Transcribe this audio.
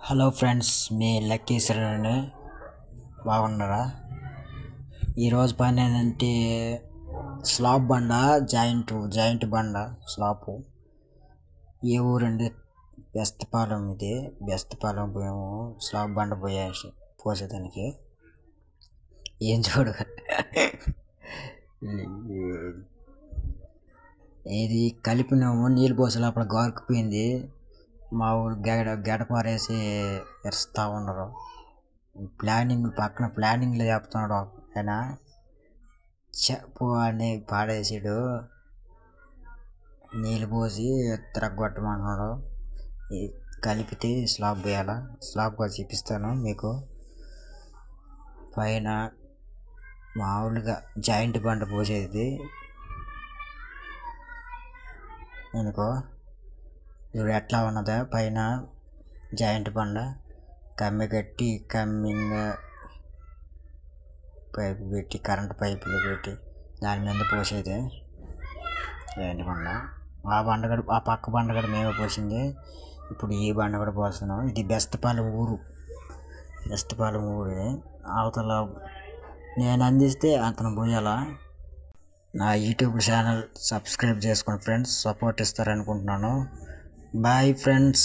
Hello friends, మీ lucky సరేనే బాగున్నారా? ఈరోజు పని ఏంటంటే స్లాబ్ బండ, జాయింట్ బండ స్లాబ్. ఏ ఊరండి? బెస్తపాలెం. ఇది బెస్తపాలెం పోయాము స్లాబ్ బండ పోసేదానికి. ఏం చూడు ఇది కలిపినాము, నీళ్ళు పోసే లోపల గారుకుపోయింది. మా ఊరు గడపారేసి ఎరుస్తూ ఉన్నారు. పక్కన ప్లానింగ్లో చెప్తున్నాడు ఆయన. చెప్పు అని పాడేసాడు. నీళ్ళు పోసి తిరగొట్టమన్నాడు. కలిపితే స్లాబ్ వేయాల. స్లాబ్ కూడా చూపిస్తాను మీకు. పైన మామూలుగా జాయింట్ బండ పోసేది అనుకో. ఇప్పుడు ఎట్లా ఉన్నదా? పైన జాయింట్ బండ కమ్మి కట్టి, కమ్మింగ్ పైపు పెట్టి, కరెంట్ పైపులు పెట్టి దాని మీద పోసేది జాయింట్ బండ. ఆ పక్క బండ కూడా మేమే పోసింది. ఇప్పుడు ఈ బండ కూడా పోస్తున్నాం. ఇది బెస్తపాలెం ఊరు. అవతల నేను అందిస్తే అతను పోయాల. నా యూట్యూబ్ ఛానల్ సబ్స్క్రైబ్ చేసుకోండి ఫ్రెండ్స్. సపోర్ట్ ఇస్తారనుకుంటున్నాను. Bye friends.